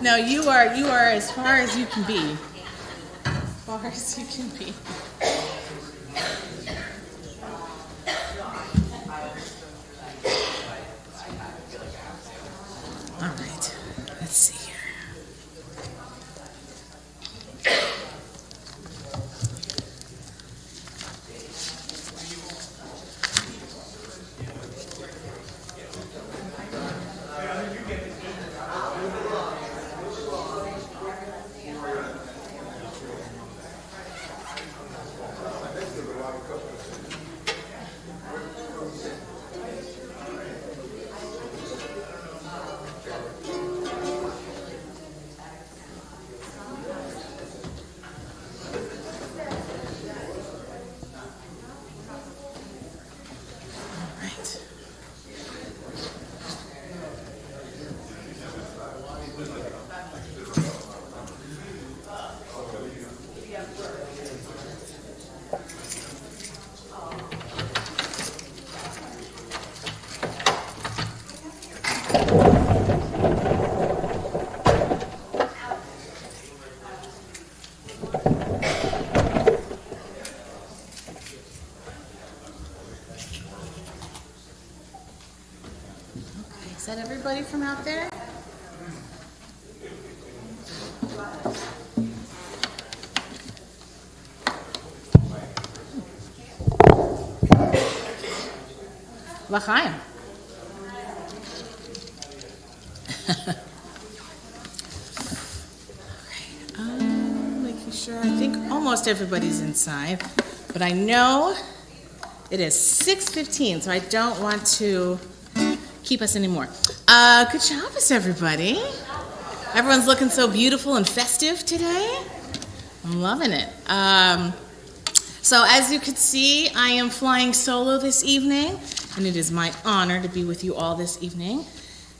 No, you are as far as you can be. As far as you can be. All right, let's see here. Is that everybody from out there? L'chaim. Making sure. I think almost everybody's inside, but I know it is 6:15, so I don't want to keep us anymore. Good Shabbos, everybody. Everyone's looking so beautiful and festive today. I'm loving it. So as you can see, I am flying solo this evening, and it is my honor to be with you all this evening.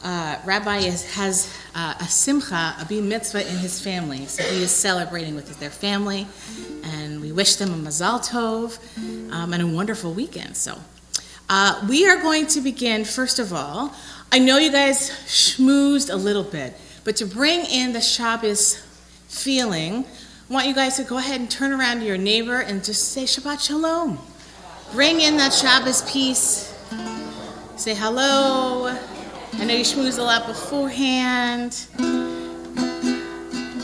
Rabbi has a simcha, a bar mitzvah in his family, so he is celebrating with their family, and we wish them a mazal tov and a wonderful weekend. So we are going to begin, first of all. I know you guys schmoozed a little bit, but to bring in the Shabbos feeling, I want you guys to go ahead and turn around to your neighbor and just say Shabbat Shalom. Bring in that Shabbos peace. Say hello. I know you schmoozed a lot beforehand.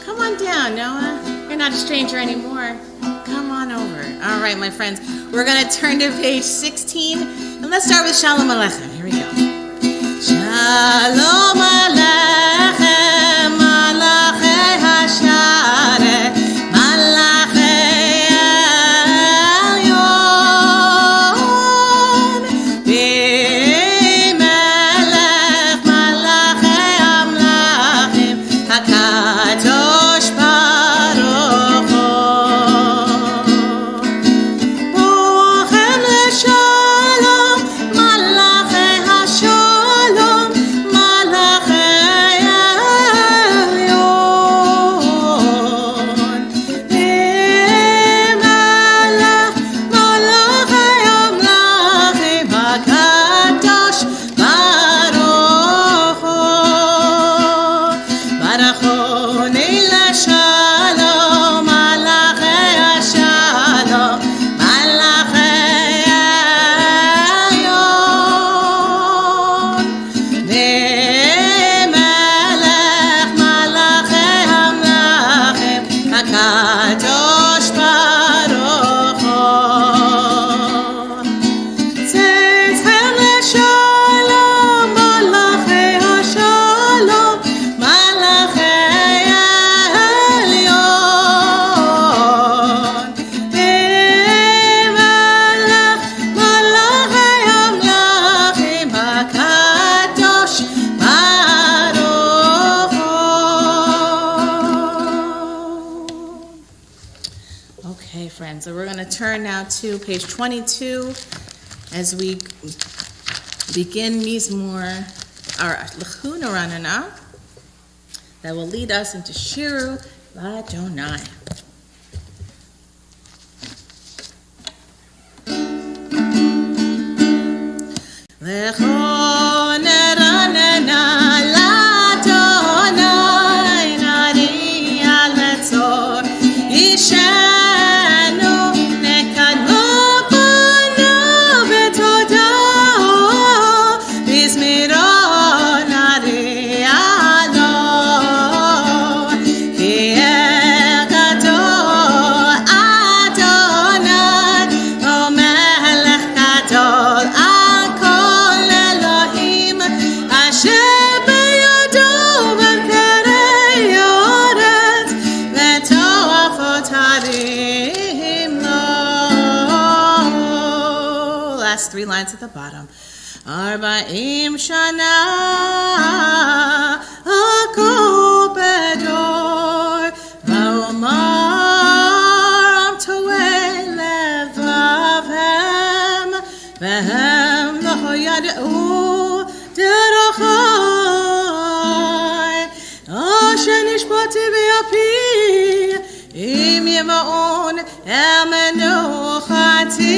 Come on down, Noah. You're not a stranger anymore. Come on over. All right, my friends. We're going to turn to page 16. And let's start with Shalom Aleichem. Here we go. Shalom Aleichem, Malachei Hashareh, Malachei Elyon, B'melech, Malachei Amlachim, HaKadosh Baruch Hu. Bochem leshalom, Malachei Hashalom, Malachei Elyon, B'melech, Malachei Amlachim, HaKadosh Baruch Hu. Baruch Hu Neila Shalom, Malachei Hashalom, Malachei Elyon, B'melech, Malachei Amlachim, HaKadosh Baruch Hu. Tzedchem leshalom, Malachei Hashalom, Malachei Elyon, B'melech, Malachei Amlachim, HaKadosh Baruch Hu. Okay, friends, so we're going to turn now to page 22 as we begin Mizmor, or L'chun Ranana, that will lead us into Shiru L'Adonai. L'chun Ranana l'Adonai, 3 lines at the bottom. Arba'im shana akol bedor va'omar am toei levavhem vehem lo yad'u derachai asher nishbati be'api im yeva'on el menuchati.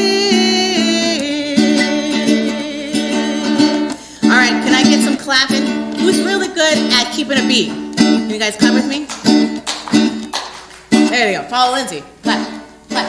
Can I get some clapping? Who's really good at keeping a beat? Can you guys clap with me? There you go. Follow Lindsay. Clap. Clap.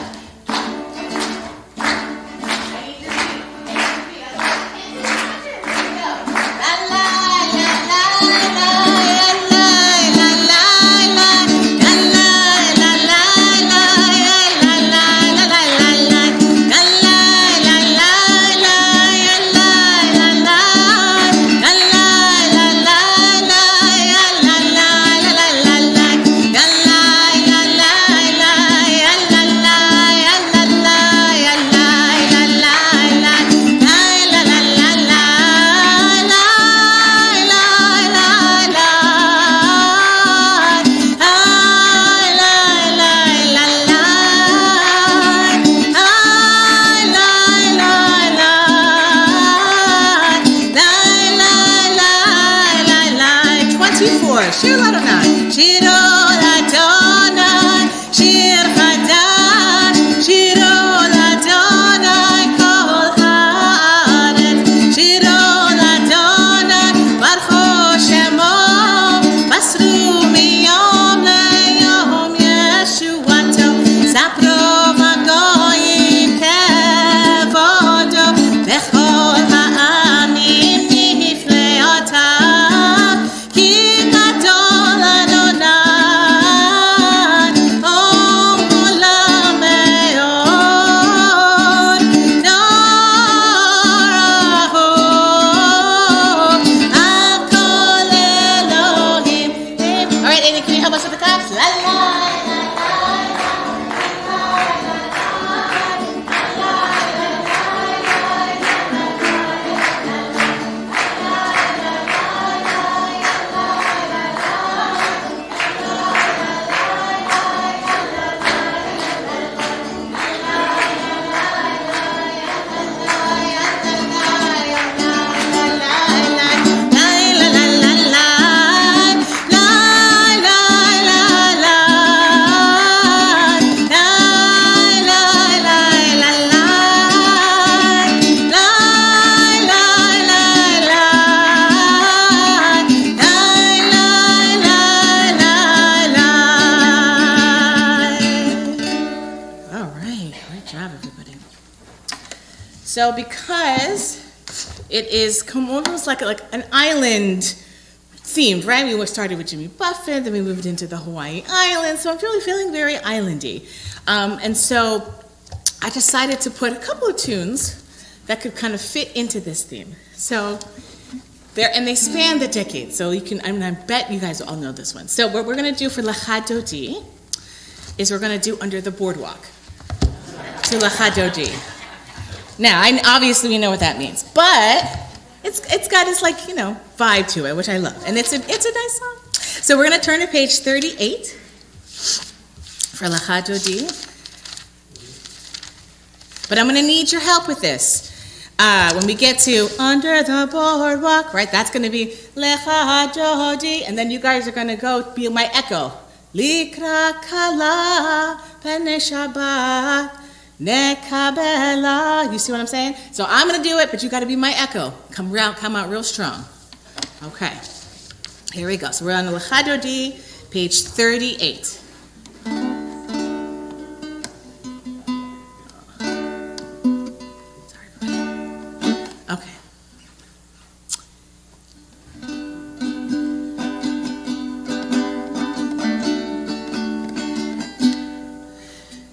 Shir Ladonai, Shir Ladonai, Shir Chadash, Shir Ladonai, Kol Haaretz, Shir Ladonai, Baruch Shemo, Basru miyom leyom Yeshuato, Sapro v'goyim kevodo, Bechol ha'amim nifleotav, So because it is almost like an island themed, right? We started with Jimmy Buffett, then we moved into the Hawaii Islands, so I'm really feeling very islandy. And so I decided to put a couple of tunes that could kind of fit into this theme. So they span the decades, so you can, I bet you guys all know this one. So what we're going to do for L'Chadodi is we're going to do Under the Boardwalk to L'Chadodi. Now, obviously we know what that means, but it's got this vibe to it, which I love, and it's a nice song. So we're going to turn to page 38 for L'Chadodi, but I'm going to need your help with this. When we get to Under the Boardwalk, right, that's going to be L'Chadodi, and then you guys are going to go be my echo. Likra kala pene Shabbat. Nekabela. You see what I'm saying? So I'm going to do it, but you got to be my echo. Come out real strong. Okay. Here we go. So we're on the L'Chadodi, page 38. Sorry. Okay.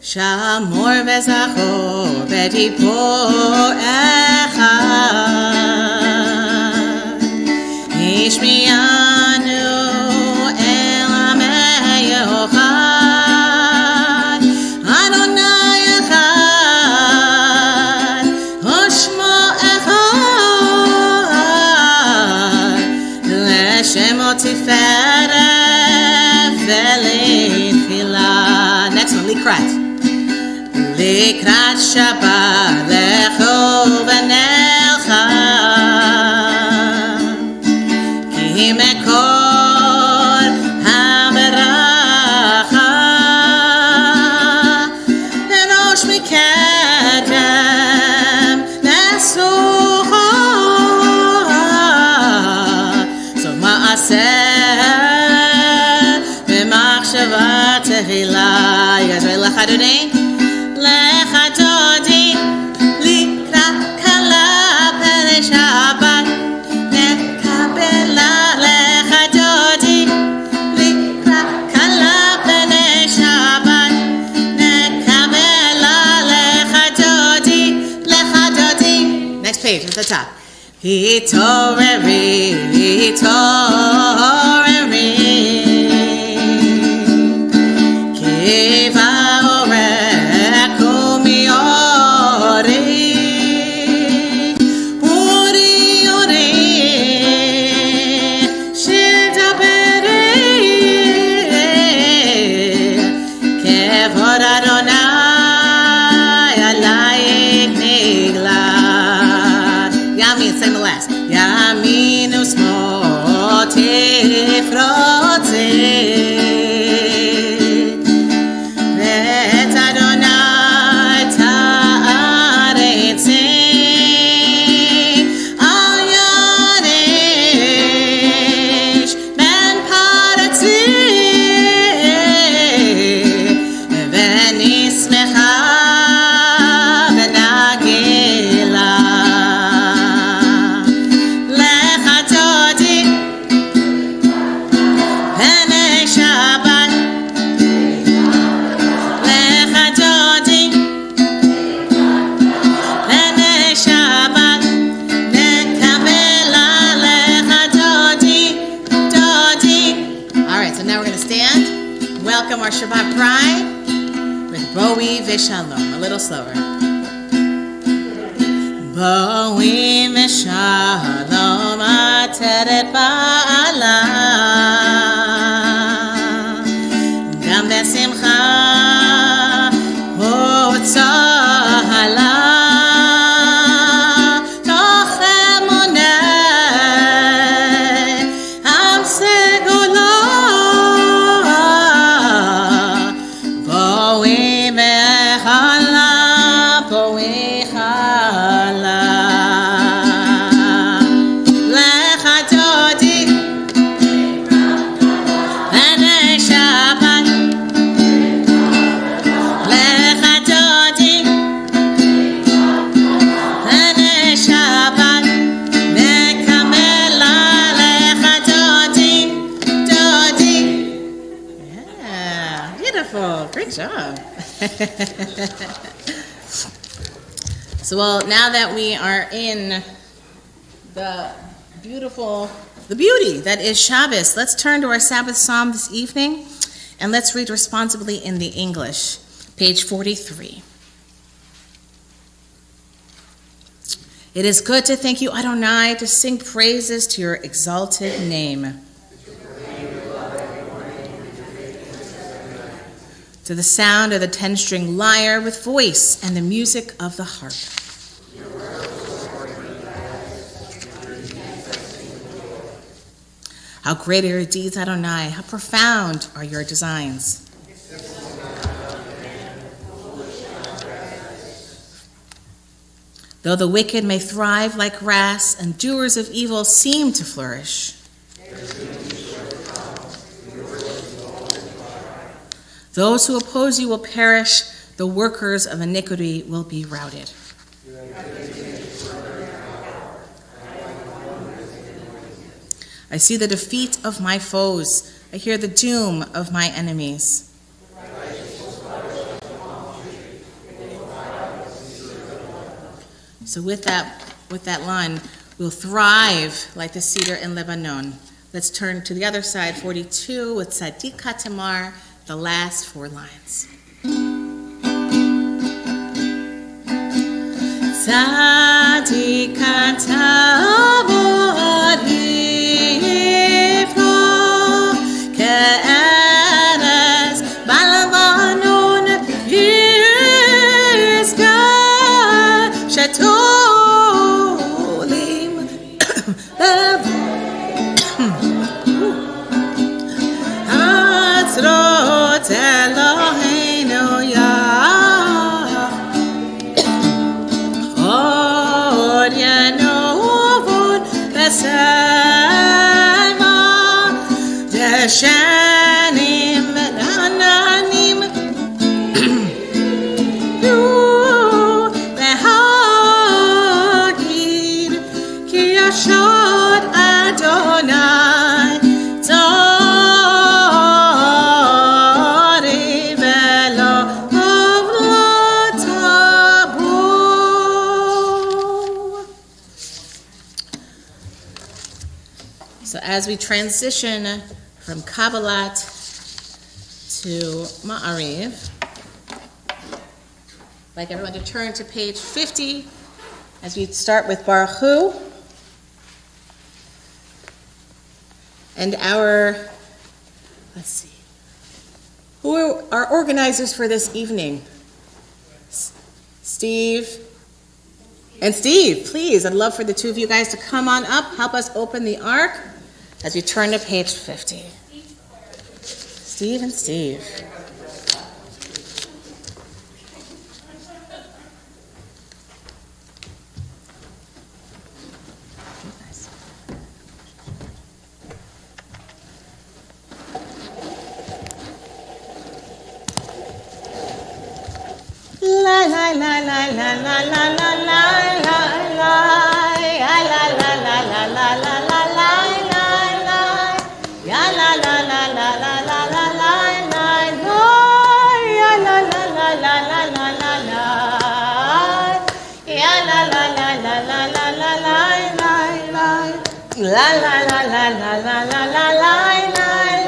Shamor v'zachor v'tipor echad Ishmianu el amei yochad Adonai echad Ushmo tiferet ve'letchila. Next one, likrat. Likrat Shabbat lecho v'nelcha ki mekol hameracha enosh mikedem nesucha so ma'aseh v'machshava tehila. You guys ready? Lecha Adonai. Lecha Dodi, Likra Kala Pere Shabbat, Nekabela. Lecha Dodi, Likra Kala Pere Shabbat, Nekabela. Lecha Dodi. Next page at the top. Hitoreri. Kiva. Sing the last. Yaminu smote frotze vet Adonai ta'aretze al yaresh ben paratze v'nismecha v'nagela. Welcome our Shabbat bride with Bo'i V'Shalom. A little slower. Bo'i V'Shalom ateret ba'ala gam besimcha u'tzahala toch emuneh am segula. Great job. So, well, now that we are in the beauty that is Shabbos, let's turn to our Sabbath psalm this evening, and let's read responsibly in the English, page 43. It is good to thank you, Adonai, to sing praises to your exalted name. To the sound of the 10-string lyre with voice and the music of the harp. How great are your deeds, Adonai! How profound are your designs! Though the wicked may thrive like grass and doers of evil seem to flourish, those who oppose you will perish, the workers of iniquity will be routed. I see the defeat of my foes. I hear the doom of my enemies. So with that line, we'll thrive like the cedar in Lebanon. Let's turn to the other side, 42, with Tzadik Katamar, the last 4 lines. Tzadik Katamar, בשנים ובעננים להגיד כי ישוד אדוני צורי ולא עוולת בו. So as we transition from Kabbalat to Ma'ariv, I'd like everyone to turn to page 50 as we start with Baruch Hu. And let's see, who are our organizers for this evening? Steve? And Steve, please, I'd love for the two of you guys to come on up, help us open the ark as we turn to page 50. Steve and Steve. La la la la la la la la la la la la la la la la la la la la ya la la la la la la la la ya la la la la la la la la ya la la la la la la la la la la la la la la la la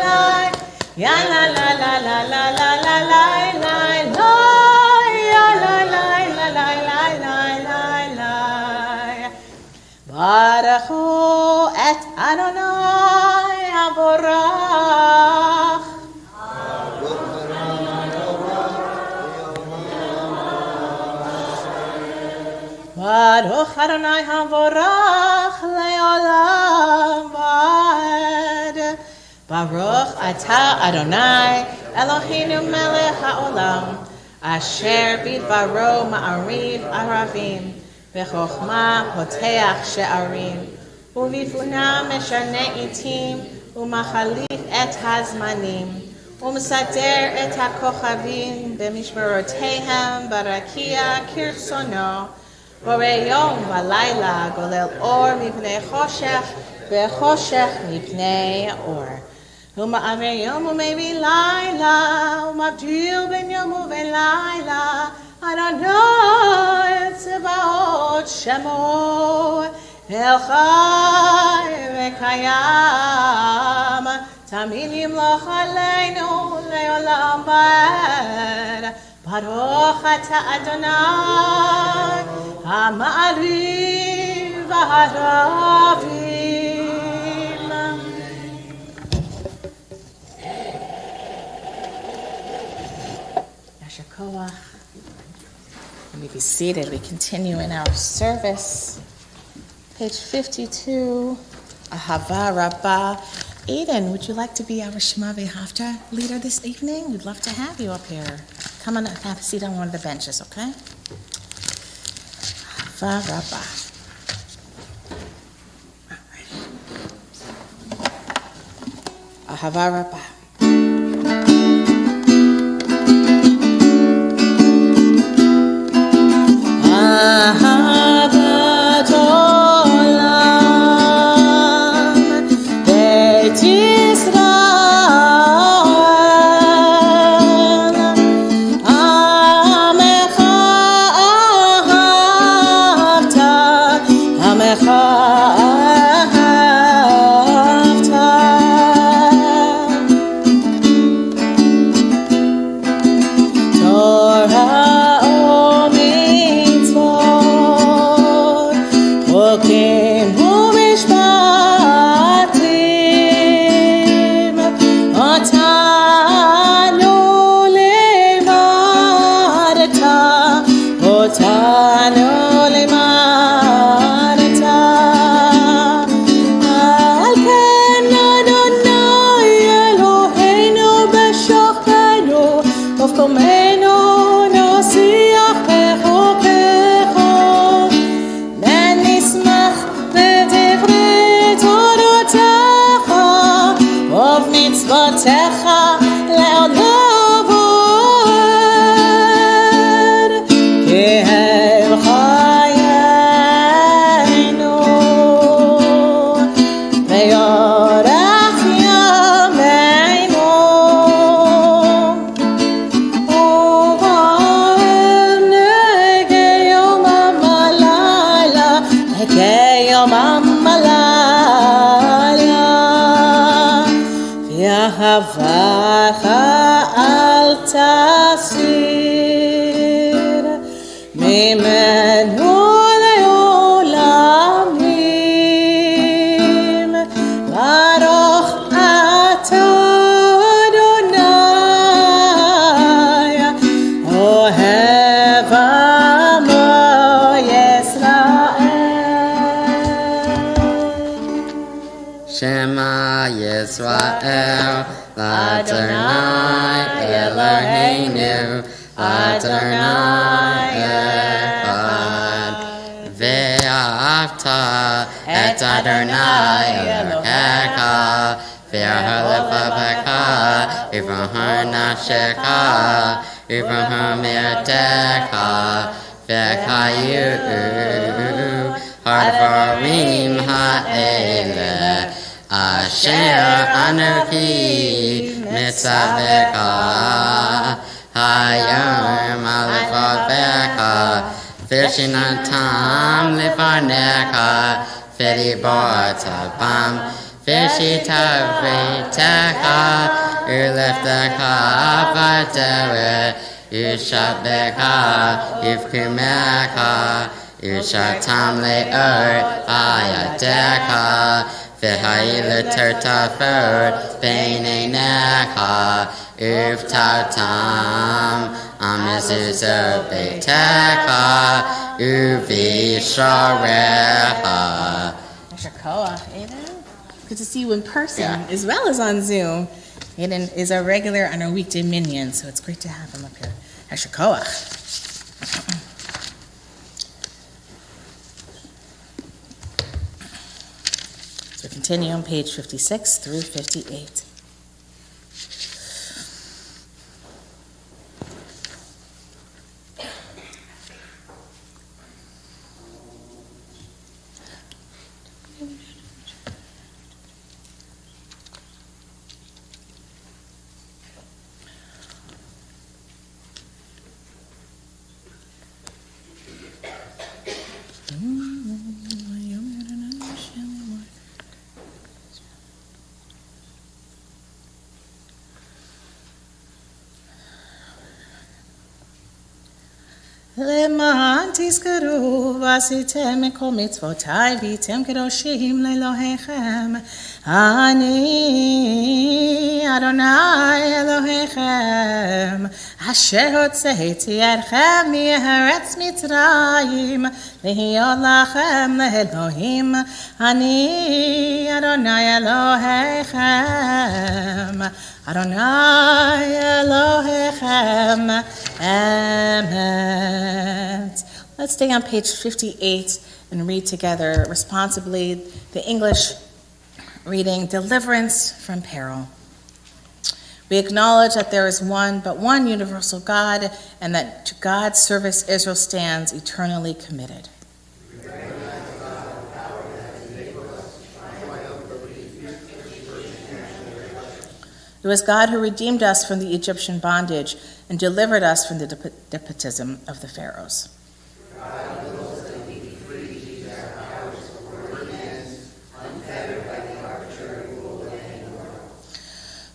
la ya la la la la la la la la Baruch Hu et Adonai havorach. Baruch Adonai havorach leolamvad. Baruch atah Adonai Eloheinu melech haolam asher bidvaro ma'ariv aravim. V'chokhma poteach she'arim, u'vifuna meshane itim, u'machalif et hazmanim, u'mesader et hakochavim b'mishmerotehem barakia kirsono, borei yom v'layla golel or mipnei choshech v'choshech mipnei or. U'ma'aver yom u'mevi layla, u'mavdil ben yom u'ven layla, Adonai Tzevaot Shemo El Chai V'Kayam Tamid Yimloch Aleinu Le'olam Va'ed Baruch Atah Adonai HaMa'ariv V'Haravim. Yasher Koach. Let me be seated. We continue in our service. Page 52, Ahava Rabbah. Aiden, would you like to be our Shema V'Havta leader this evening? We'd love to have you up here. Come on, have a seat on one of the benches, okay? Ahava Rabbah. All right. Ahava Rabbah. Ahavat olam Beit Yisrael Amecha ahavta Amecha ahavta Torah malaya v'ahavacha al tasir mimenu le'olamim baruch ata Adonai Ohev Shema Yisrael, Adonai Eloheinu, Adonai Echad. Ve'ahavta et Adonai Elohecha, ve'ahav levavecha, u'v'har nafshecha, u'v'har me'atecha, ve'chayu Harvarim ha'ele asher anochi mitzavecha hayom alevavecha v'shinatam lefanecha v'dibortabam v'shitavetecha u'leftecha b'derech u'shabecha u'v'kumecha Ushatam le'or ayadecha v'ha'ila tertafot b'neinecha uv'tartam amizuzo beitecha u'visharecha. Aiden. Good to see you in person as well as on Zoom. Aiden is our regular on our weekday minion, so it's great to have him up here. Hashakoach. So we continue on page 56 through 58. למען תזכרו ועשיתם מכל מצוותיי והייתם קדושים לאלוהיכם אני אדוני אלוהיכם אשר הוצאתי אתכם מארץ מצרים להיות לכם לאלוהים אני אדוני אלוהיכם Adonai Elohechem Emet. Let's stay on page 58 and read together responsibly the English reading, Deliverance from Peril. We acknowledge that there is one, but one universal God, and that to God's service Israel stands eternally committed. It was God who redeemed us from the Egyptian bondage and delivered us from the despotism of the pharaohs.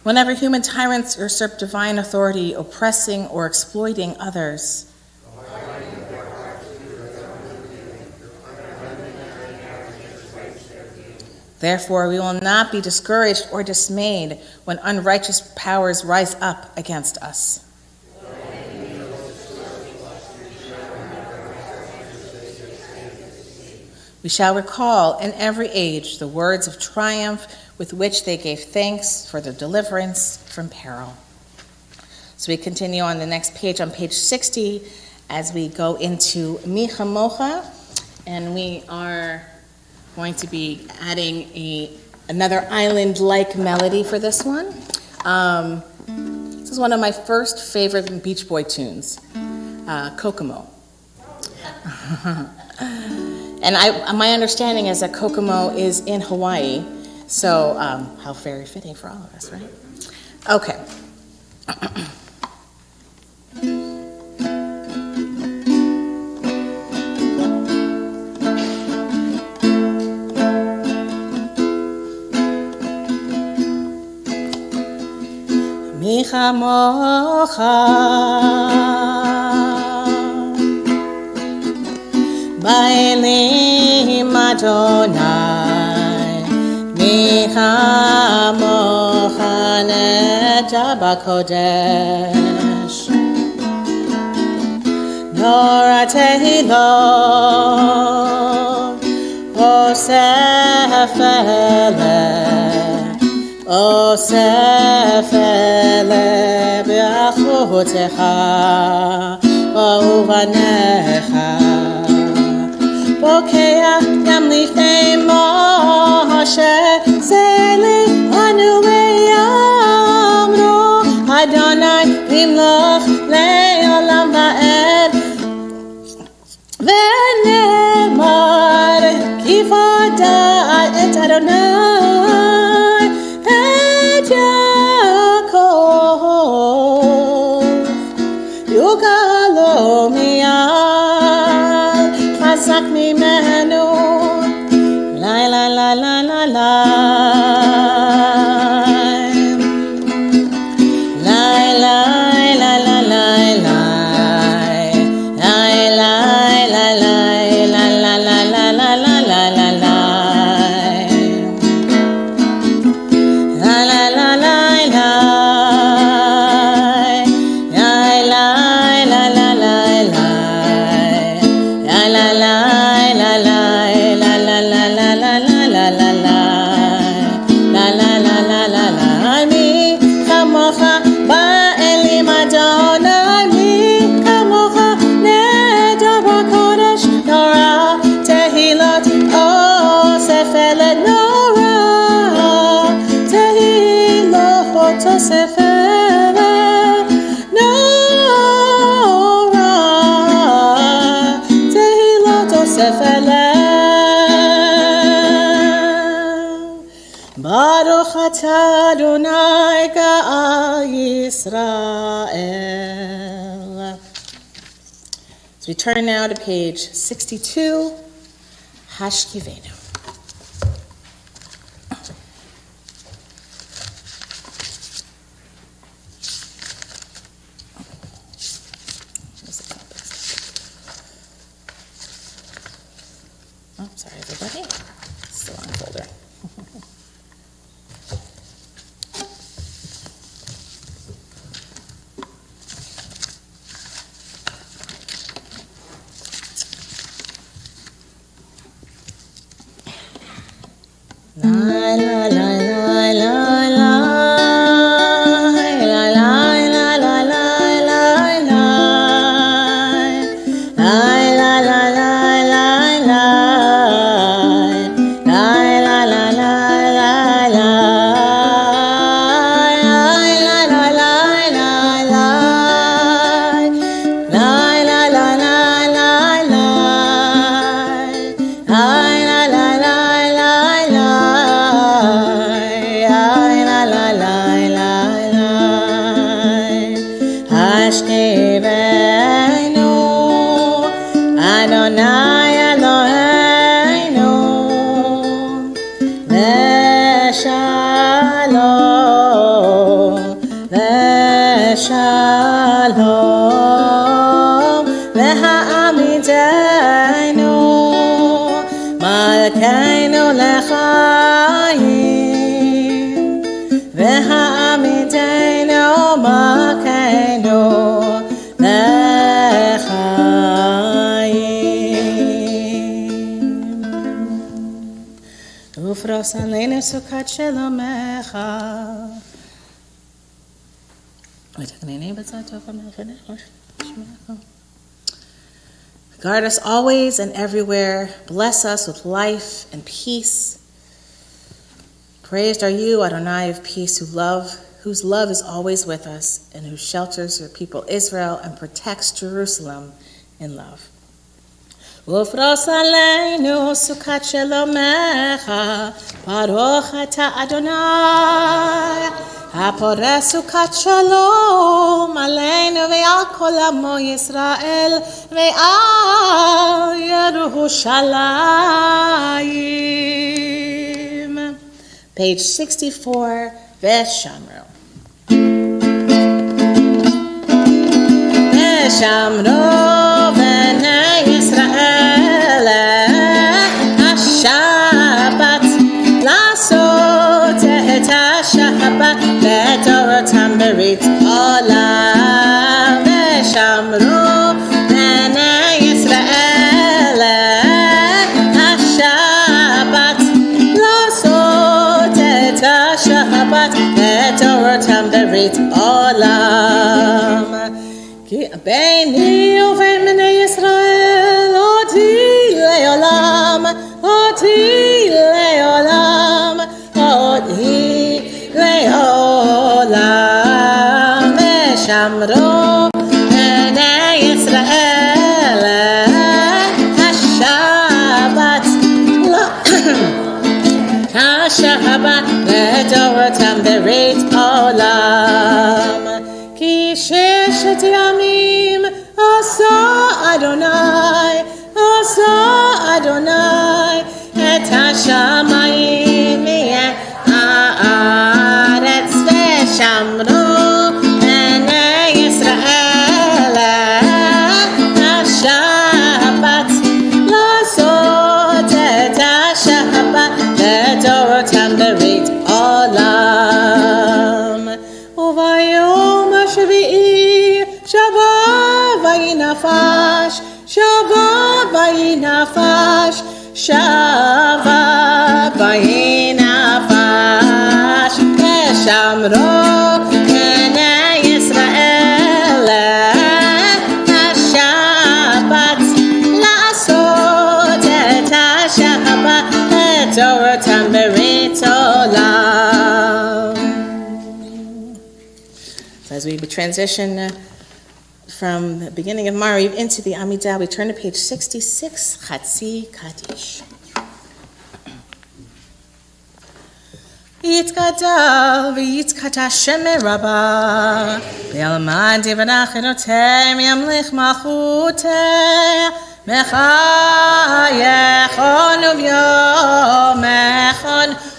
Whenever human tyrants usurp divine authority, oppressing or exploiting others, therefore, we will not be discouraged or dismayed when unrighteous powers rise up against us. We shall recall in every age the words of triumph with which they gave thanks for the deliverance from peril. So we continue on the next page, on page 60, as we go into Mi Chamocha, and we are going to be adding another island-like melody for this one. This is one of my first favorite Beach Boy tunes, Kokomo. And my understanding is that Kokomo is in Hawaii, so how very fitting for all of us, right? Okay. מי כמוך באלים אדוני מי כמוך נטע בקודש נורא תהילות אוסף אלה באחותך ובבניך בוקע גם לפני משה צאלי אנו ויאמרו אדוני ימלוך לעולם ועד ונאמר כי פדה את אדוני את יעקב יוגלו מיד חזק ממנו לי לי לי לי לי Baruch atah Adonai Ga'al Yisrael. So we turn now to page 62, Hashkivenu. Oh, sorry, everybody. It's the wrong folder. Guard us always and everywhere. Bless us with life and peace. Praised are you, Adonai of peace, whose love is always with us, and who shelters your people Israel and protects Jerusalem in love. ופרוס עלינו סוכת שלומך, ברוך אתה אדוני, הפורס סוכת שלום עלינו ועל כל עמו ישראל ועל ירושלים. Page 64, Veshamru. ושמרו בני ישראל השבת לעשות את השבת לדורותם ברית עולם ושמרו בני ישראל השבת לעשות את השבת לדורותם ברית עולם כי ביני ובין בני ישראל אותי לעולם אותי לעולם אותי לעולם ושמרו בני ישראל השבת השבת לדורותם ברית עולם כי ששת ימים עשה אדוני את השמיים מהארץ ושמרו בני ישראל השבת לעשות את השבת לדורותם ברית עולם וביום השביעי שבת וינפש שבת וינפש שבת וינפש ושמרו בני ישראל השבת לעשות את השבת לדורותם ברית עולם. So as we transition from the beginning of Mariv into the Amidah, we turn to page 66, Chatzi Kaddish. Yitkadal v'yitkata Shem Rabbah v'yalmad divrach elotem yamlich malchuteh mechayechon uvyomechon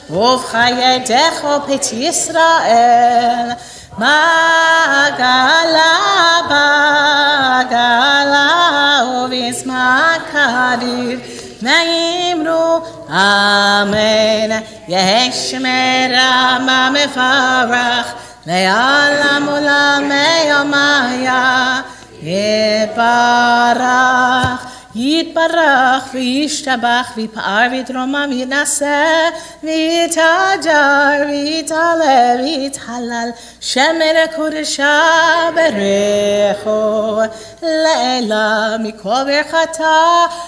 uvchayedecho pet Yisrael Bagala uvisma kadir Naimru Amen Yeshmera ma mefarach Le'alam ulam me'yomaya Yibarach Yitbarach v'yishtabach v'yipar v'yidromam v'yinaseh v'yitadar v'yitaleh v'yithalal shemer kodesha berecho le'ela mikol berchata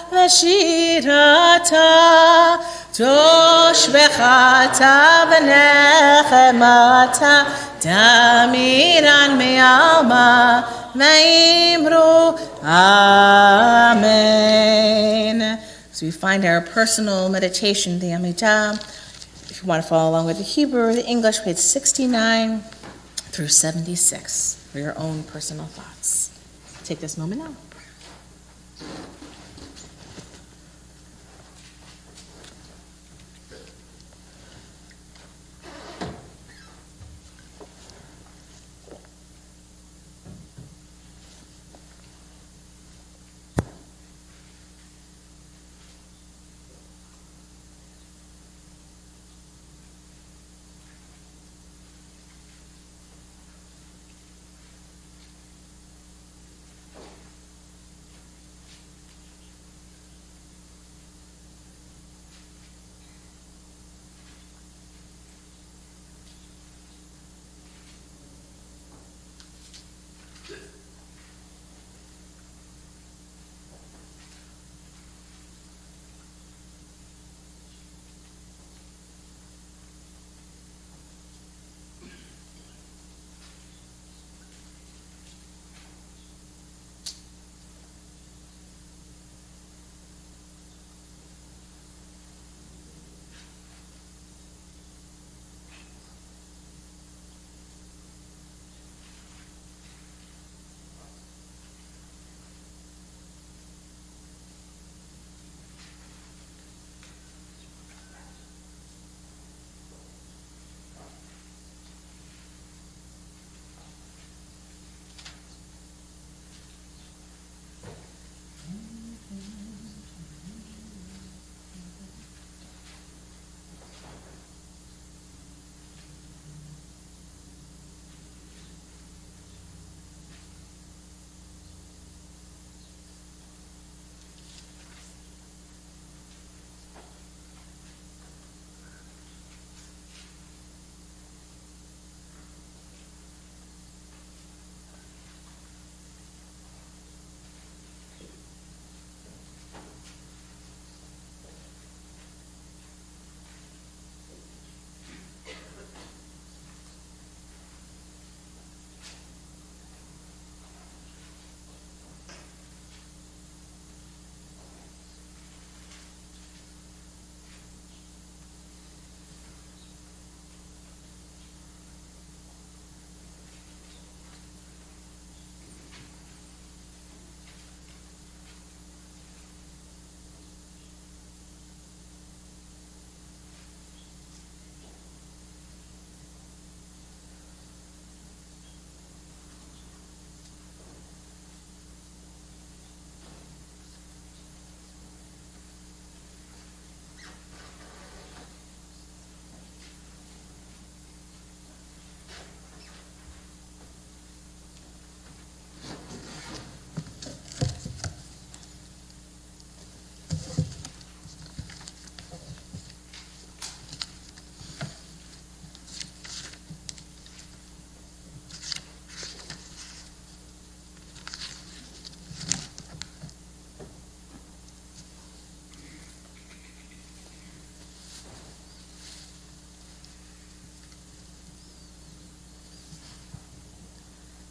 v'shirata toshbechata v'nechemata damiran me'alma Maimru Amen. So we find our personal meditation, the Amidah. If you want to follow along with the Hebrew or the English, page 69 through 76 for your own personal thoughts. Take this moment now.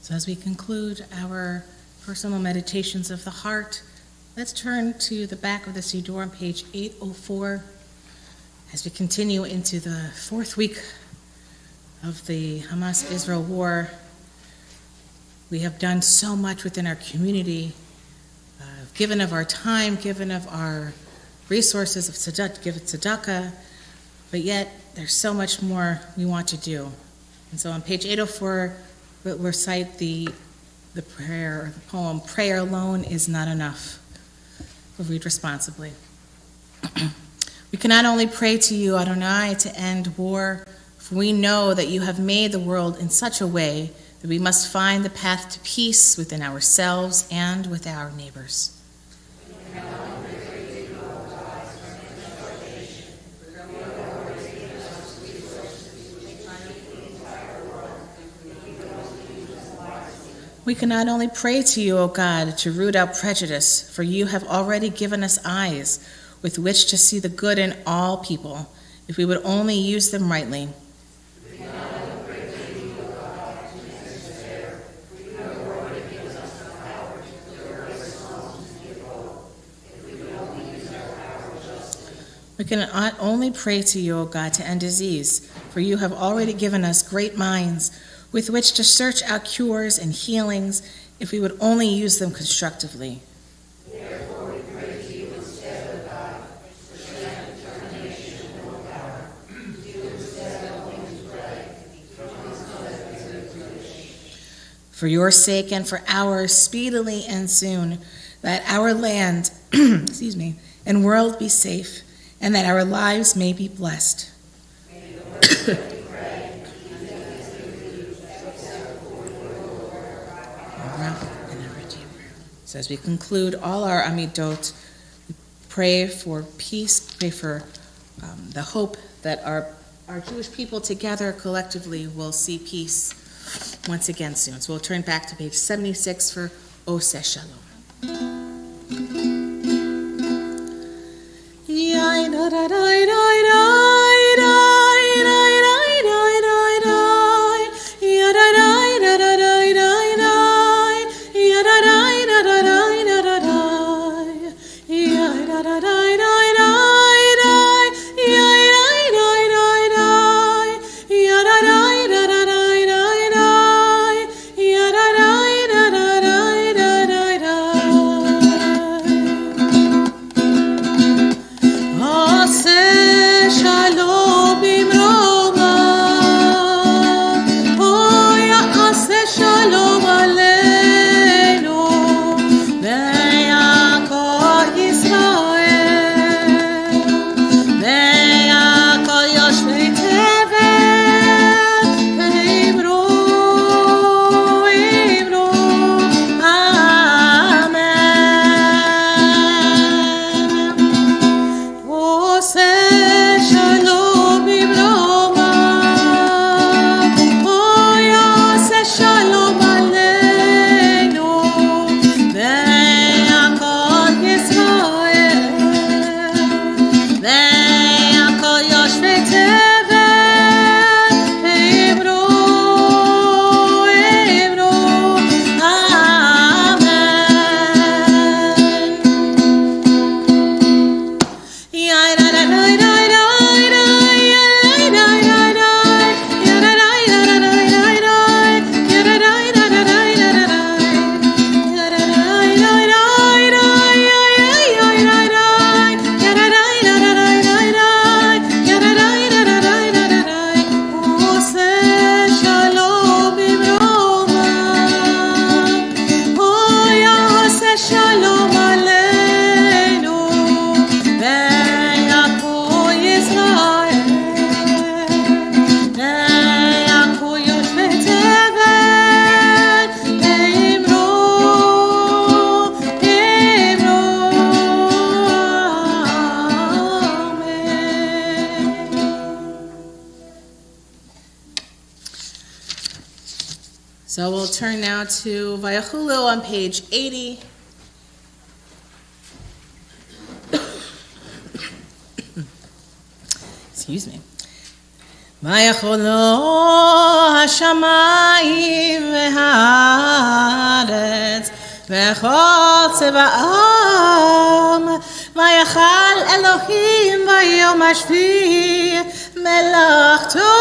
So as we conclude our personal meditations of the heart, let's turn to the back of the Siddur on page 804 as we continue into the fourth week of the Hamas-Israel war. We have done so much within our community, given of our time, given of our resources of tzedakah, but yet there's so much more we want to do. And so on page 804, we'll recite the prayer, or the poem, "Prayer Alone is Not Enough." We'll read responsibly. We cannot only pray to you, Adonai, to end war, for we know that you have made the world in such a way that we must find the path to peace within ourselves and with our neighbors. We can not only pray to you, O God, to root out prejudice, for you have already given us eyes with which to see the good in all people, if we would only use them rightly. We can not only pray to you, O God, to end disease, for you have already given us great minds with which to search out cures and healings, if we would only use them constructively. Therefore we pray to you instead, O God, for strength, determination, and willpower. Do instead only to pray, for your sake and for ours, speedily and soon, that our land, and world be safe, and that our lives may be blessed. So as we conclude all our Amidot, we pray for peace, pray for the hope that our Jewish people together collectively will see peace once again soon. So we'll turn back to page 76 for Oseh Shalom. So we'll turn now to Vayera on page 80. Excuse me. ויכולו השמיים והארץ וכל צבאם, ויכל אלוהים ביום השביעי מלאכתו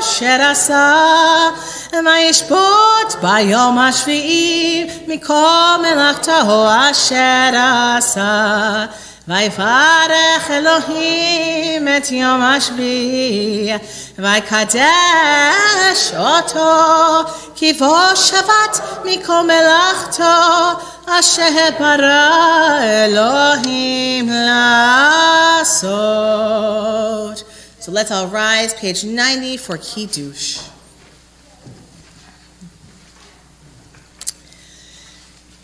אשר עשה, וישפוט ביום השביעי מכל מלאכתו אשר עשה. ויברך אלוהים את יום השביעי ויקדש אותו, כי בו שבת מכל מלאכתו אשר ברא אלוהים לעשות. So let's all rise, page 90 for Kiddush.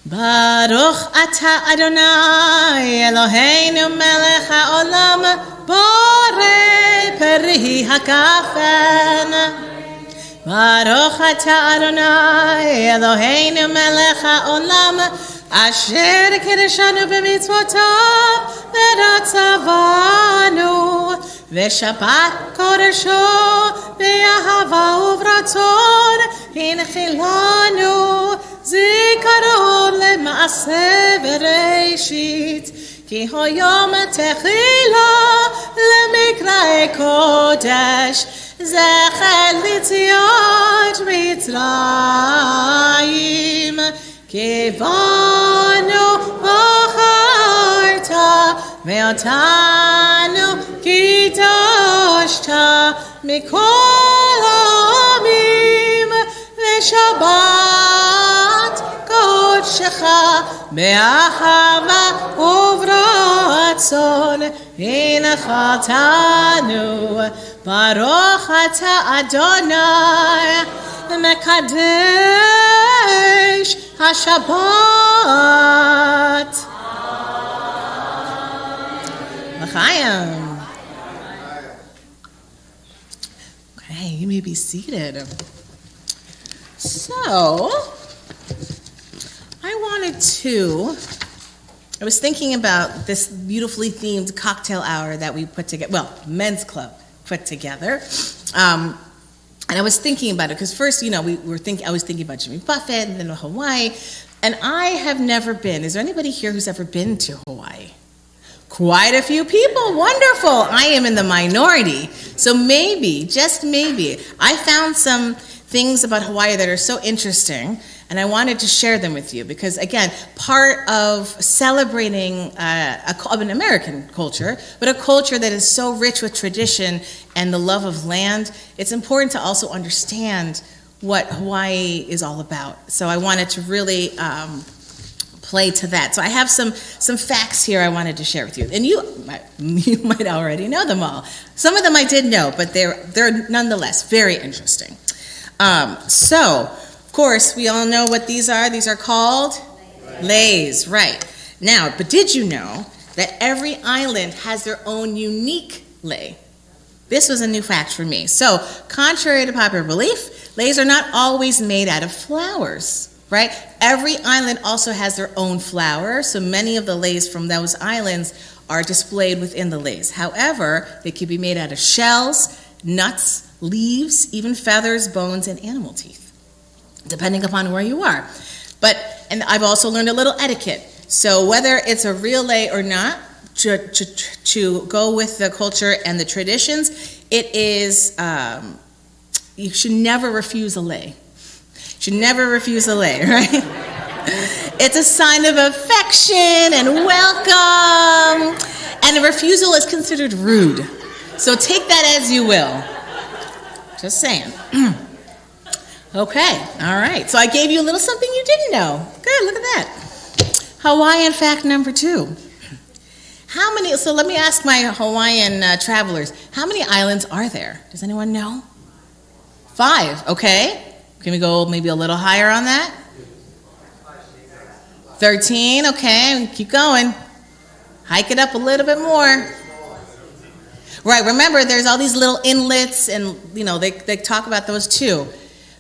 Baruch atah Adonai Eloheinu melech haolam borei peri hakafen. Baruch atah Adonai Eloheinu melech haolam asher kiddushanu b'mitzvotav v'ratzavanu v'shabbat kodesho v'ahava uvratzon hinchilanu zikaron lema'aseh v'reishit ki hoyom techila lemikra'e kodesh zechel litziat mitzrayim kivanu bacharta ve'otanu kidashta mikol ha'amim ve'shabbat kodshcha be'ahava uvratzon hinachatanu baruch atah Adonai mekadesh HaShabbat. L'chaim. Okay, you may be seated. So, I was thinking about this beautifully themed cocktail hour that we put together, well, men's club put together. And I was thinking about it, because first, I was thinking about Jimmy Buffett and then Hawaii, and I have never been. Is there anybody here who's ever been to Hawaii? Quite a few people. Wonderful. I am in the minority. So maybe, just maybe, I found some things about Hawaii that are so interesting, and I wanted to share them with you because, again, part of celebrating an American culture, but a culture that is so rich with tradition and the love of land, it's important to also understand what Hawaii is all about. So I wanted to really play to that. So I have some facts here I wanted to share with you. And you might already know them all. Some of them I did know, but they're nonetheless very interesting. So, of course, we all know what these are. These are called leis, right. Now, but did you know that every island has their own unique lei? This was a new fact for me. So, contrary to popular belief, leis are not always made out of flowers, right? Every island also has their own flower, so many of the leis from those islands are displayed within the leis. However, they can be made out of shells, nuts, leaves, even feathers, bones, and animal teeth, depending upon where you are. And I've also learned a little etiquette. So whether it's a real lei or not, to go with the culture and the traditions, it is, you should never refuse a lei. Should never refuse a lei, right? It's a sign of affection and welcome, and a refusal is considered rude. So take that as you will. Just saying. Okay, all right. So I gave you a little something you didn't know. Good, look at that. Hawaiian fact number 2. So let me ask my Hawaiian travelers, how many islands are there? Does anyone know? 5, okay. Can we go maybe a little higher on that? 13, okay. Keep going. Hike it up a little bit more. Right, remember there's all these little inlets and, they talk about those too.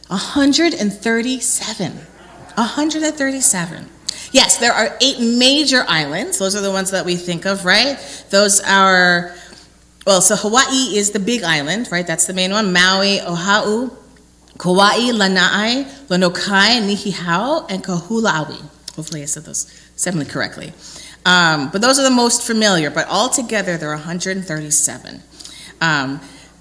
137. 137. Yes, there are 8 major islands. Those are the ones that we think of, right? Those are so Hawaii is the big island, right? That's the main one. Maui, Oahu, Kauai, Lanai, Lonokai, Nihihau, and Kahula'awi. Hopefully I said those 7 correctly. But those are the most familiar, but altogether there are 137.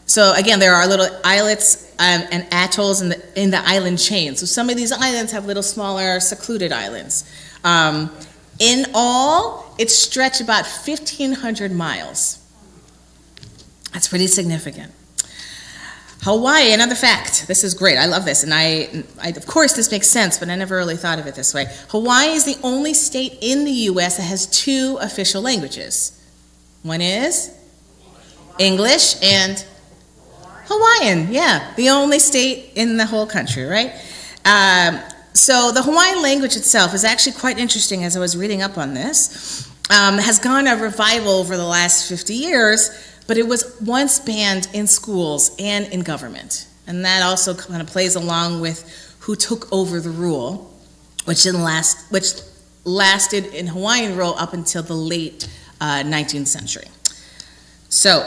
So again, there are little islets and atolls in the island chain. So some of these islands have little smaller secluded islands. In all, it stretched about 1,500 miles. That's pretty significant. Hawaii, another fact. This is great. I love this. And I of course, this makes sense, but I never really thought of it this way. Hawaii is the only state in the U.S. that has 2 official languages. One is English and Hawaiian. Yeah, the only state in the whole country, right? So the Hawaiian language itself is actually quite interesting as I was reading up on this. Has gone a revival over the last 50 years, but it was once banned in schools and in government. And that also kind of plays along with who took over the rule, which lasted in Hawaiian rule up until the late 19th century. So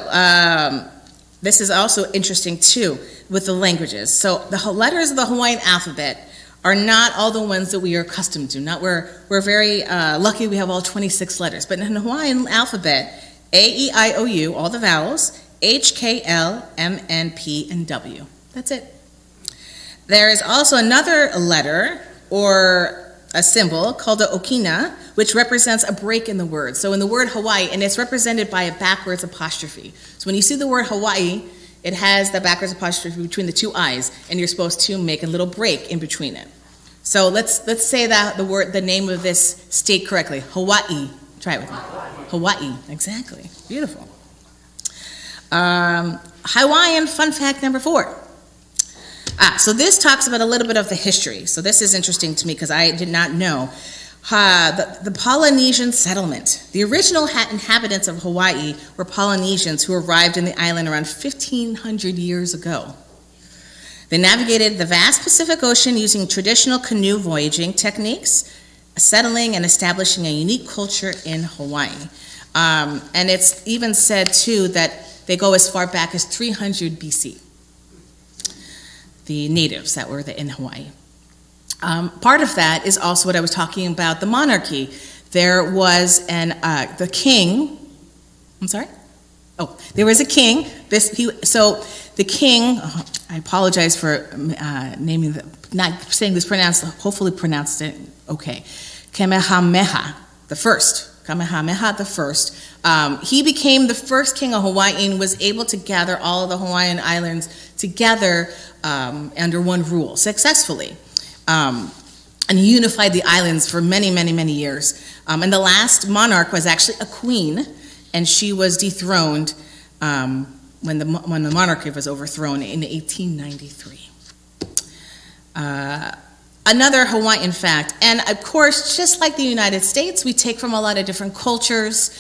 this is also interesting too with the languages. So the letters of the Hawaiian alphabet are not all the ones that we are accustomed to. We're very lucky we have all 26 letters. But in the Hawaiian alphabet, A, E, I, O, U, all the vowels, H, K, L, M, N, P, and W. That's it. There is also another letter or a symbol called the okina, which represents a break in the word. So in the word Hawaii, and it's represented by a backwards apostrophe. So when you see the word Hawaii, it has the backwards apostrophe between the 2 I's, and you're supposed to make a little break in between it. So let's say that the name of this state correctly. Hawaii. Try it with me. Hawaii. Exactly. Beautiful. Hawaiian fun fact number 4. So this talks about a little bit of the history. So this is interesting to me because I did not know. The Polynesian settlement. The original inhabitants of Hawaii were Polynesians who arrived in the island around 1,500 years ago. They navigated the vast Pacific Ocean using traditional canoe voyaging techniques, settling and establishing a unique culture in Hawaii. And it's even said, too, that they go as far back as 300 BC, the natives that were in Hawaii. Part of that is also what I was talking about, the monarchy. There was the king. I'm sorry? Oh, there was a king. The king, I apologize for not saying this pronounced, hopefully pronounced it okay. Kamehameha the first. He became the first king of Hawaii and was able to gather all of the Hawaiian islands together under one rule successfully. And he unified the islands for many, many, many years. And the last monarch was actually a queen, and she was dethroned when the monarchy was overthrown in 1893. Another Hawaiian fact, and of course, just like the United States, we take from a lot of different cultures.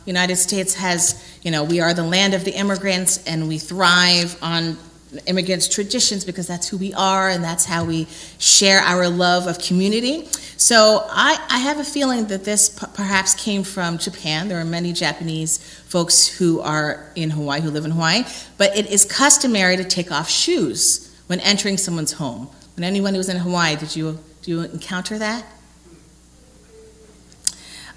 United States has, we are the land of the immigrants, and we thrive on immigrants' traditions because that's who we are and that's how we share our love of community. So I have a feeling that this perhaps came from Japan. There are many Japanese folks who are in Hawaii, who live in Hawaii, but it is customary to take off shoes when entering someone's home. When anyone who was in Hawaii, do you encounter that?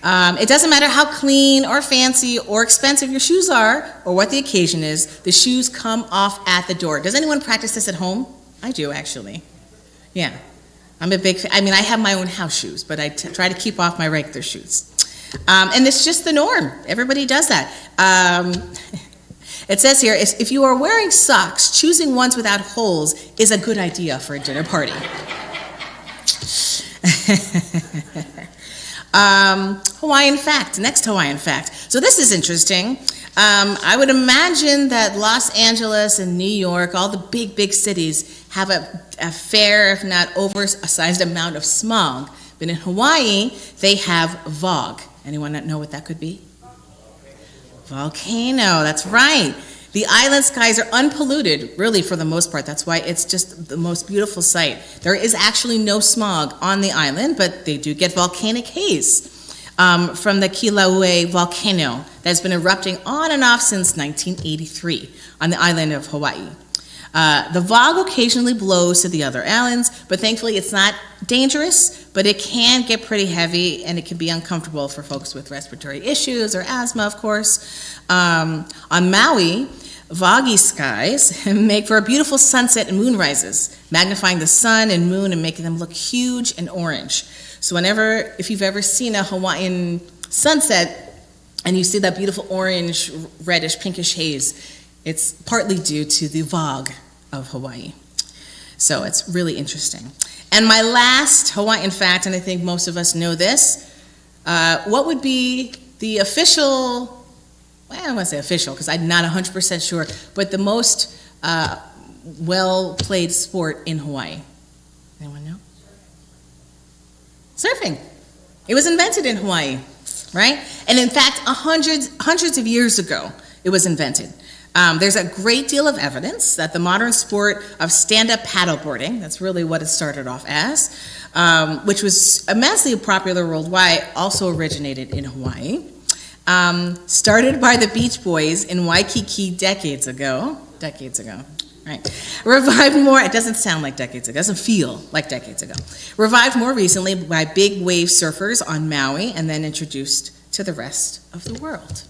It doesn't matter how clean or fancy or expensive your shoes are or what the occasion is, the shoes come off at the door. Does anyone practice this at home? I do, actually. Yeah. I'm a big fan. I mean, I have my own house shoes, but I try to keep off my regular shoes. And it's just the norm. Everybody does that. It says here, if you are wearing socks, choosing ones without holes is a good idea for a dinner party. Hawaiian fact, next Hawaiian fact. So this is interesting. I would imagine that Los Angeles and New York, all the big, big cities, have a fair, if not oversized amount of smog. But in Hawaii, they have fog. Anyone know what that could be? Volcano, that's right. The island skies are unpolluted, really, for the most part. That's why it's just the most beautiful sight. There is actually no smog on the island, but they do get volcanic haze. from the Kilauea volcano that's been erupting on and off since 1983 on the island of Hawaii. The fog occasionally blows to the other islands, but thankfully it's not dangerous, but it can get pretty heavy and it can be uncomfortable for folks with respiratory issues or asthma, of course. On Maui, foggy skies make for a beautiful sunset and moonrises, magnifying the sun and moon and making them look huge and orange. So if you've ever seen a Hawaiian sunset and you see that beautiful orange, reddish, pinkish haze, it's partly due to the fog of Hawaii. So it's really interesting. And my last Hawaiian fact, and I think most of us know this, what would be the official, well, I don't want to say official because I'm not 100% sure, but the most well-played sport in Hawaii? Anyone know? Surfing. It was invented in Hawaii, right? And in fact, hundreds of years ago, it was invented. There's a great deal of evidence that the modern sport of stand-up paddleboarding, that's really what it started off as, which was immensely popular worldwide, also originated in Hawaii. Started by the Beach Boys in Waikiki decades ago, right? Revived more, it doesn't sound like decades ago, it doesn't feel like decades ago. Revived more recently by big wave surfers on Maui and then introduced to the rest of the world.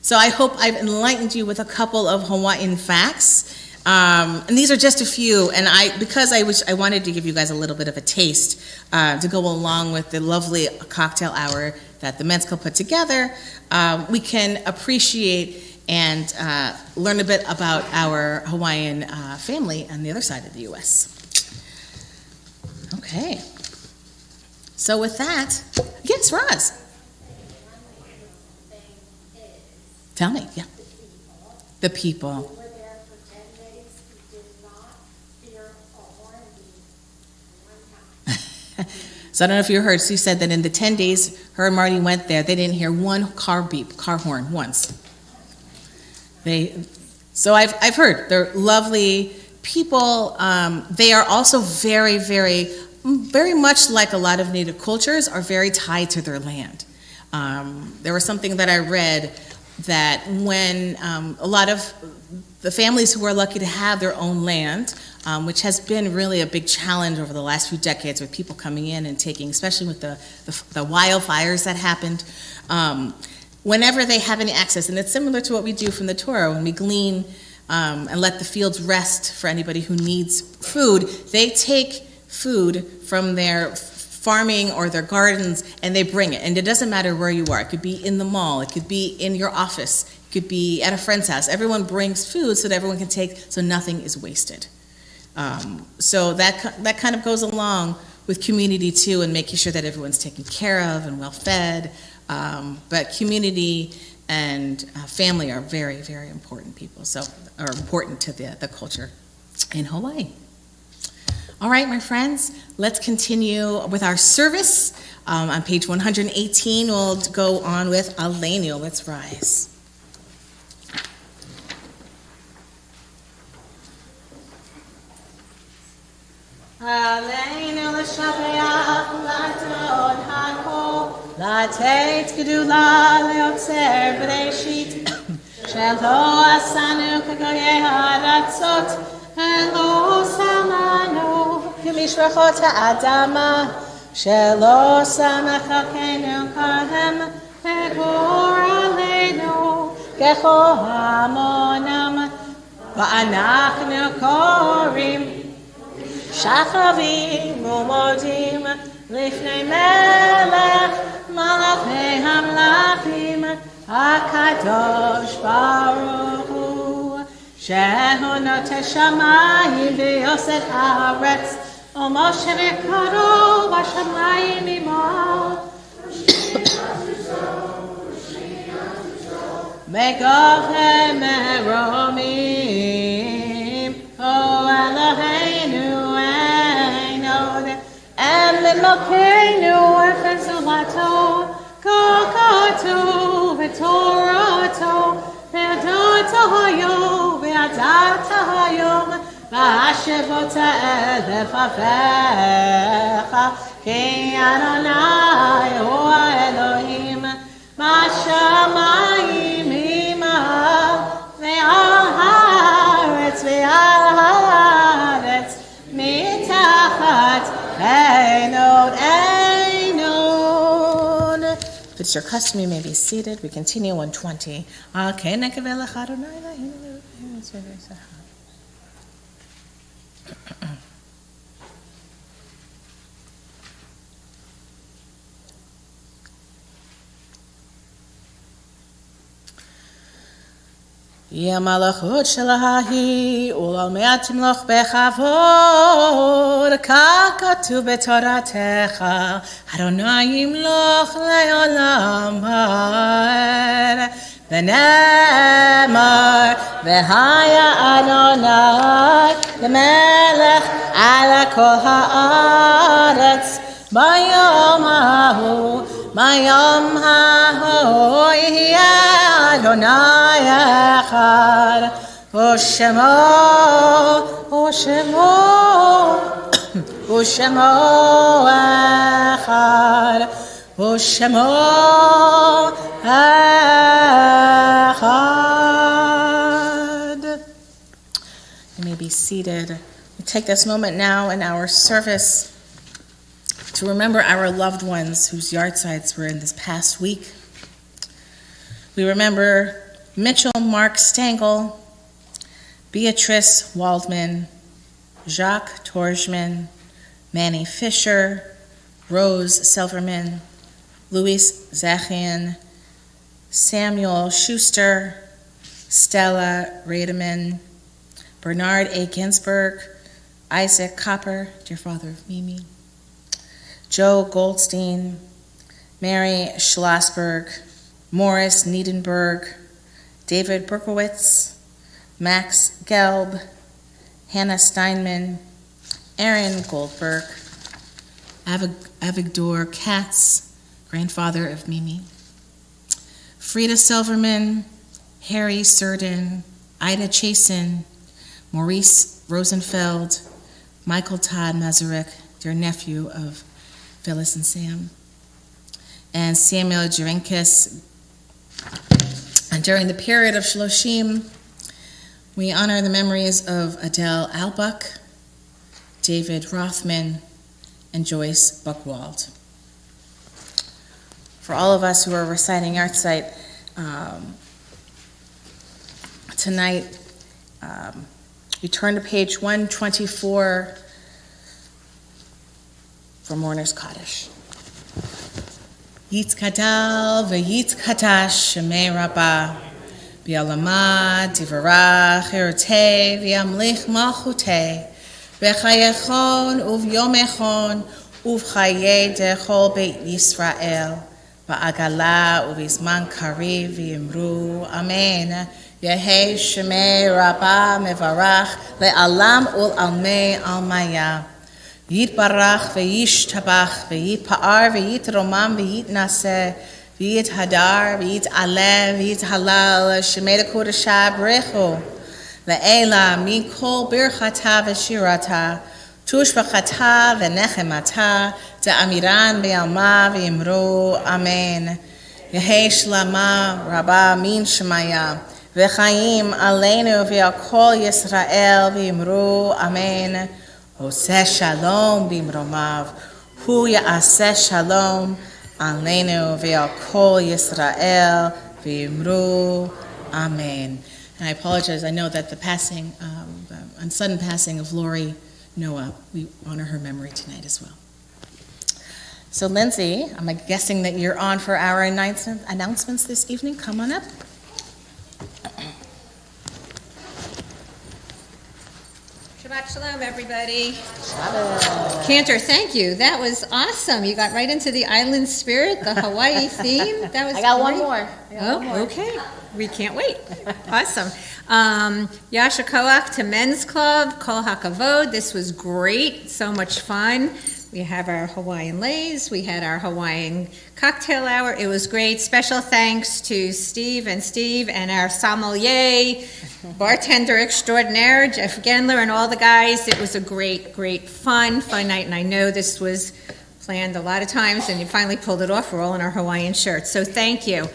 So I hope I've enlightened you with a couple of Hawaiian facts. And these are just a few, and I wanted to give you guys a little bit of a taste to go along with the lovely cocktail hour that the Men's Club put together. We can appreciate and learn a bit about our Hawaiian family on the other side of the U.S. Okay. So with that, yes, Roz. Tell me, yeah. The people. We were there for 10 days. We did not hear a horn beep one time. So I don't know if you heard, Sue said that in the 10 days her and Marty went there, they didn't hear one car horn once. So I've heard, they're lovely people. They are also very, very, very much like a lot of Native cultures, are very tied to their land. There was something that I read that when a lot of the families who are lucky to have their own land, which has been really a big challenge over the last few decades with people coming in and taking, especially with the wildfires that happened, whenever they have any access, and it's similar to what we do from the Torah, when we glean and let the fields rest for anybody who needs food, they take food from their farming or their gardens and they bring it. And it doesn't matter where you are. It could be in the mall, it could be in your office, it could be at a friend's house. Everyone brings food so that everyone can take, so nothing is wasted. So that kind of goes along with community too, and making sure that everyone's taken care of and well fed. But community and family are very, very important people, so are important to the culture in Hawaii. All right, my friends, let's continue with our service. On page 118, we'll go on with Aleinu. Let's rise. Aleinu l'shapeach l'adon ha'kol לתת גדולה ליוצר בראשית שלא עשנו כגויי הארצות ולא שמנו כמשפחות האדמה שלא שם חלקנו קודם וגור עלינו ככל המונם ואנחנו קוראים שחבים ומודים לפני מלך מלכי המלכים הקדוש ברוך הוא שהוא נוטה שמיים ויוסד הארץ ומשה וקרו בשמיים ממעל מגובה מרומים או אלוהינו אין עוד and למלכנו אפס זולתו, כה כתוב בתורתו, וידעת היום, וידעת היום, והשבות אלף אפיך, כי אדוני הוא האלוהים, בשמיים עמה, ועל הארץ, מתחת עינות עינות. If it's your custom, you may be seated. We continue 120. Okay, nekaveh lecha Adonai Eloheinu. יהיה המלכות שלה ולעולמי תמלוך בכבוד, כך כתוב בתורתך, אדוני ימלוך לעולם ועד. ונאמר, והיה אדוני למלך על כל הארץ, ביום ההוא יהיה אדוני אחד, ושמו אחד, ושמו אחד. You may be seated. We take this moment now in our service to remember our loved ones whose yahrzeits were in this past week. We remember Mitchell Mark Stengel, Beatrice Waldman, Jacques Torjman, Manny Fisher, Rose Silverman, Luis Zachian, Samuel Schuster, Stella Rademan, Bernard A. Ginsberg, Isaac Copper, dear father of Mimi, Joe Goldstein, Mary Schlossberg, Morris Niedenberg, David Berkowitz, Max Gelb, Hannah Steinman, Aaron Goldberg, Avigdor Katz, grandfather of Mimi, Frida Silverman, Harry Surdin, Ida Chasin, Maurice Rosenfeld, Michael Todd Mazurik, dear nephew of Phyllis and Sam, and Samuel Jerinkis. And during the period of Shloshim, we honor the memories of Adele Albuck, David Rothman, and Joyce Buchwald. For all of us who are reciting Yahrzeit tonight, we turn to page 124 for Mourner's Kaddish. Yitzkadal v'yitzkadash shemei rabbah b'yalama divarach erotei v'yamlich malchutei v'chayechon uv'yomechon uv'chayei dechol beit Yisrael ba'agala uv'izman kariv v'yimru amen. Yehei shemei rabbah mevarach le'alam ul'almei almaya. Yitbarach v'yishtabach v'yitpa'ar v'yitromam v'yitnaseh v'yithadar v'yit'aleh v'yithalal shemei l'kodeshah b'recho le'ela mikol birchata v'shirata tushbachata v'nechemata de'amiran b'yalma v'yimru amen. Yehei shlama rabba min shemaya v'chaim aleinu v'yakol Yisrael v'yimru amen. Oseh shalom bimromav, hu ya'aseh shalom aleinu ve'al kol Yisrael v'yimru amen. And I apologize, I know that the passing, sudden passing of Lori Noah, we honor her memory tonight as well. So Lindsay, I'm guessing that you're on for our announcements this evening. Come on up. Shabbat Shalom, everybody. Shabbat. Cantor, thank you. That was awesome. You got right into the island spirit, the Hawaii theme. That was I got great. one more. Okay. We can't wait. Awesome. Yasha Koach to Men's Club, Kol HaKavod. This was great. So much fun. We have our Hawaiian leis. We had our Hawaiian cocktail hour. It was great. Special thanks to Steve and our sommelier, bartender extraordinaire, Jeff Gendler, and all the guys. It was a great fun night, and I know this was planned a lot of times, and you finally pulled it off. We're all in our Hawaiian shirts, so thank you.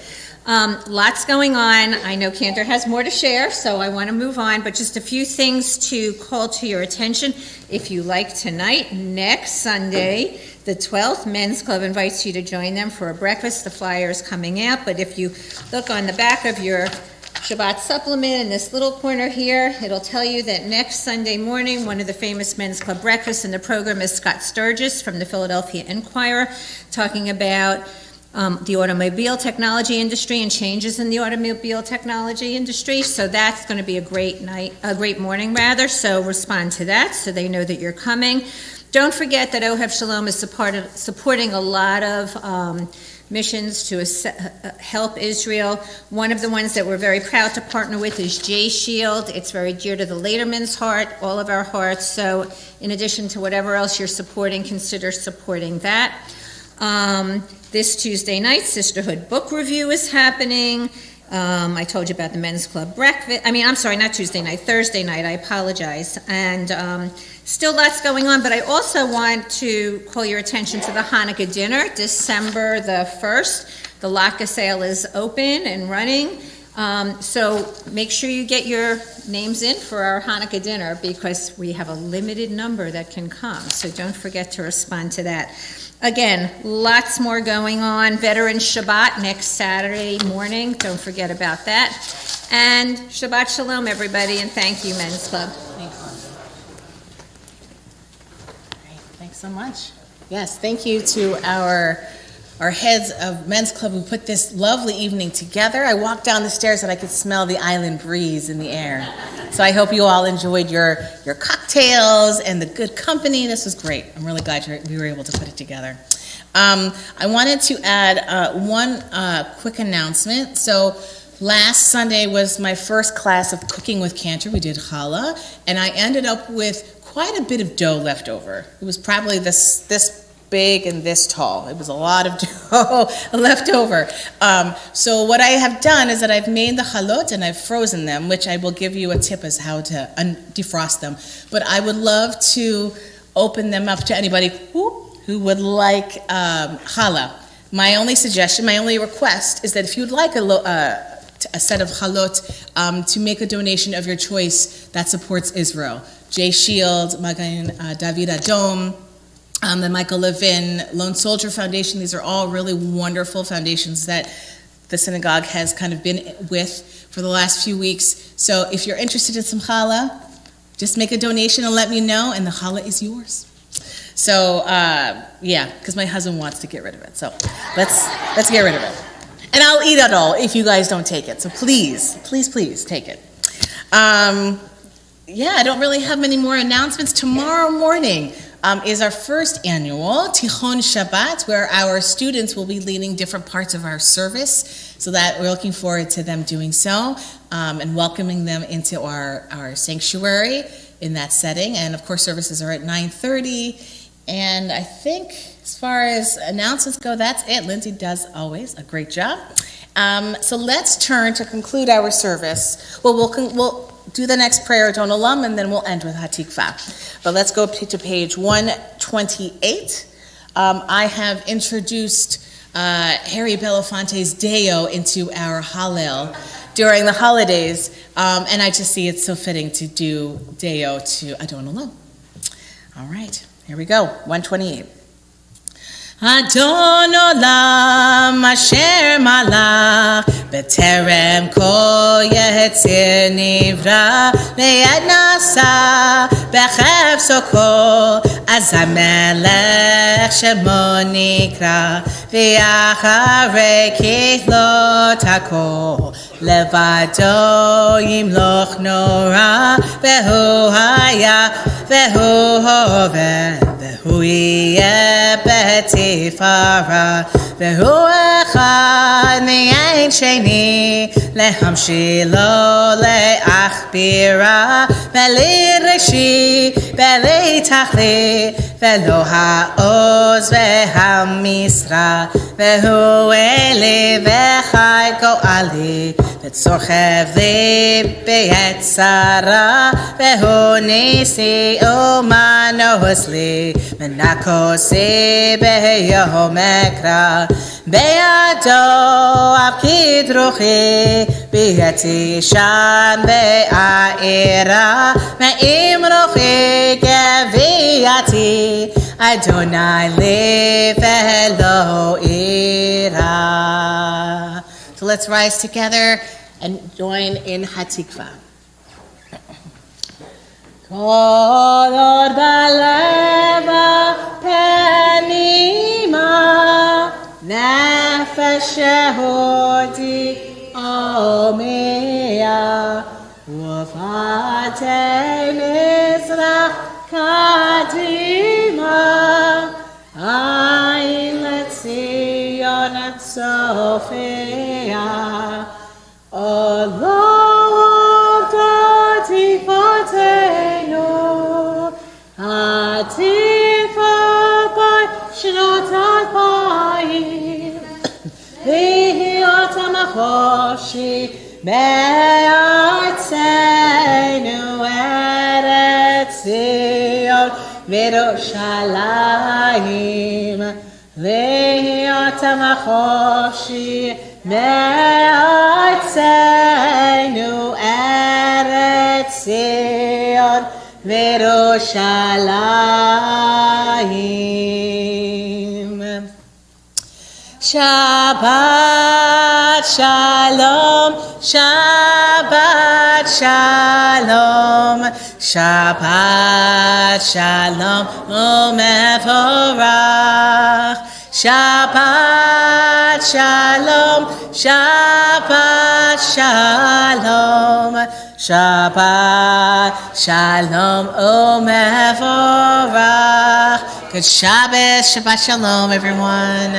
Lots going on. I know Cantor has more to share, so I want to move on, but just a few things to call to your attention. If you like tonight, next Sunday, the 12th, Men's Club invites you to join them for a breakfast. The flyer is coming out, but if you look on the back of your Shabbat supplement in this little corner here, it'll tell you that next Sunday morning, one of the famous Men's Club breakfasts in the program is Scott Sturgis from the Philadelphia Inquirer, talking about the automobile technology industry and changes in the automobile technology industry. So that's going to be a great morning, so respond to that so they know that you're coming. Don't forget that Ohev Shalom is supporting a lot of missions to help Israel. One of the ones that we're very proud to partner with is J Shield. It's very dear to the Lederman's heart, all of our hearts. So in addition to whatever else you're supporting, consider supporting that. This Tuesday night, Sisterhood Book Review is happening. I told you about the Men's Club breakfast. Not Tuesday night, Thursday night, I apologize. And still lots going on, but I also want to call your attention to the Hanukkah dinner, December the 1st. The Latke sale is open and running. So make sure you get your names in for our Hanukkah dinner because we have a limited number that can come. So don't forget to respond to that. Again, lots more going on. Veterans Shabbat next Saturday morning. Don't forget about that. And Shabbat Shalom, everybody, and thank you, Men's Club. Thanks so much. Yes, thank you to our heads of Men's Club who put this lovely evening together. I walked down the stairs and I could smell the island breeze in the air. So I hope you all enjoyed your cocktails and the good company. This was great. I'm really glad we were able to put it together. I wanted to add one quick announcement. So last Sunday was my first class of Cooking with Cantor. We did challah, and I ended up with quite a bit of dough left over. It was probably this big and this tall. It was a lot of dough left over. So what I have done is that I've made the chalot and I've frozen them, which I will give you a tip as how to defrost them. But I would love to open them up to anybody who would like challah. My only suggestion, my only request is that if you'd like a set of chalot, to make a donation of your choice that supports Israel. J Shield, Magen David Adom, the Michael Levin Lone Soldier Foundation. These are all really wonderful foundations that the synagogue has kind of been with for the last few weeks. So if you're interested in some challah, just make a donation and let me know, and the challah is yours. So, because my husband wants to get rid of it. So let's get rid of it. And I'll eat it all if you guys don't take it. So please take it. I don't really have many more announcements. Tomorrow morning is our first annual Tichon Shabbat, where our students will be leading different parts of our service, so that we're looking forward to them doing so and welcoming them into our sanctuary in that setting. And of course, services are at 9:30. And I think as far as announcements go, that's it. Lindsay does always a great job. So let's turn to conclude our service. Well, we'll do the next prayer, Don Olam, and then we'll end with Hatikva. But let's go to page 128. I have introduced Harry Belafonte's Deo into our Hallel during the holidays, and I just see it's so fitting to do Deo to Adon Olam. All right, here we go, 128. Adon Olam asher malach b'terem kol yetzir nivra ve'yad nasa b'chefso kol az hamelech shemo nikra ve'acharei kihlot hakol levado yimloch nora ve'hu haya ve'hu hoveh והוא יהיה בתפארה, והוא אחד מעין שני, להמשילו להכבירה, בלי ראשי, בלי תכלית, ולא העוז והמשרה, והוא אלי וחי גואלי, וצורכב לי בעת צרה, והוא ניסי ומנוס לי, מנקוסי ביום אקרא, בידו הפקיד רוחי, ביתי שם בעירה, מעם רוחי גבייתי, אדוני לי ולא אירא. So let's rise together and join in Hatikva. Kol od baleva penima, nefesh shehodi omeya, ufatei mizrach kadima, ayin letzion et sofia, Olov Gatifatenu, Hatifa by Shnot Alpayim, Vihiot HaMachoshi, Be'atzenu Eretz Zion, V'Yerushalayim, Vihiot HaMachoshi, Me'atzenu Eretz Zion V'Yerushalayim. Shabbat Shalom, Shabbat Shalom, Shabbat Shalom u'mevorach. Shabbat Shalom, Shabbat Shalom, Shabbat Shalom u'mevorach. Good Shabbos, Shabbat Shalom, everyone.